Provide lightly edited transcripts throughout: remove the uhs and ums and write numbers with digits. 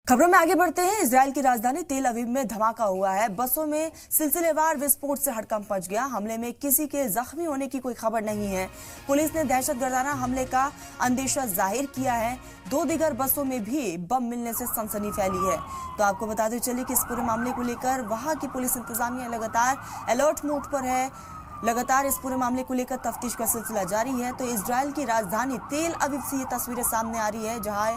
खबरों में आगे बढ़ते हैं। इजराइल की राजधानी तेल अवीव में धमाका हुआ है। बसों में सिलसिलेवार विस्फोट से हड़कंप मच गया। हमले में किसी के जख्मी होने की कोई खबर नहीं है। पुलिस ने दहशतगर्दाना हमले का अंदेशा जाहिर किया है। 2 दीगर बसों में भी बम मिलने से सनसनी फैली है। तो आपको बताते चलिए कि इस पूरे मामले को लेकर वहां की पुलिस इंतजामिया लगातार अलर्ट मोड पर है। लगातार इस पूरे मामले को लेकर तफ्तीश का सिलसिला जारी है। तो इजराइल की राजधानी तेल अवीव से ये तस्वीरें सामने आ रही है, जहां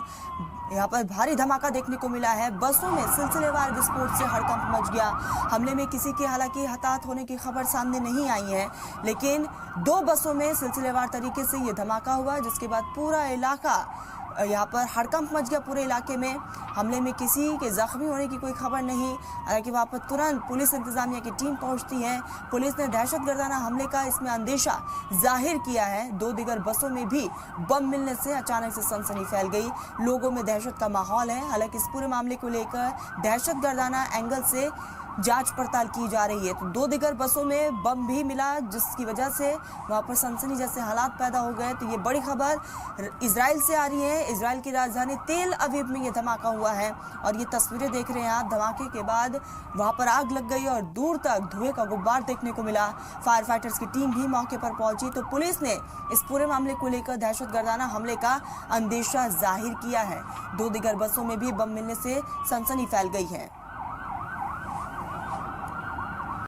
यहाँ पर भारी धमाका देखने को मिला है। बसों में सिलसिलेवार विस्फोट से हड़कंप मच गया। हमले में किसी के हालांकि हताहत होने की खबर सामने नहीं आई है, लेकिन 2 बसों में सिलसिलेवार तरीके से ये धमाका हुआ, जिसके बाद पूरा इलाका यहाँ पर हड़कंप मच गया। पूरे इलाके में हमले में किसी के जख्मी होने की कोई खबर नहीं। हालांकि वहाँ पर तुरंत पुलिस इंतजामिया की टीम पहुँचती है। पुलिस ने दहशतगर्दाना हमले का इसमें अंदेशा जाहिर किया है। 2 दीगर बसों में भी बम मिलने से अचानक से सनसनी फैल गई। लोगों में दहशत का माहौल है। हालांकि इस पूरे मामले को लेकर दहशतगर्दाना एंगल से जांच पड़ताल की जा रही है। तो 2 दीगर बसों में बम भी मिला, जिसकी वजह से वहां पर सनसनी जैसे हालात पैदा हो गए। तो ये बड़ी खबर इजराइल से आ रही है। इजराइल की राजधानी तेल अवीव में ये धमाका हुआ है और ये तस्वीरें देख रहे हैं आप। धमाके के बाद वहां पर आग लग गई और दूर तक धुएं का गुब्बार देखने को मिला। फायर फाइटर्स की टीम भी मौके पर पहुंची। तो पुलिस ने इस पूरे मामले को लेकर दहशतगर्दाना हमले का अंदेशा जाहिर किया है। 2 दीगर बसों में भी बम मिलने से सनसनी फैल गई है।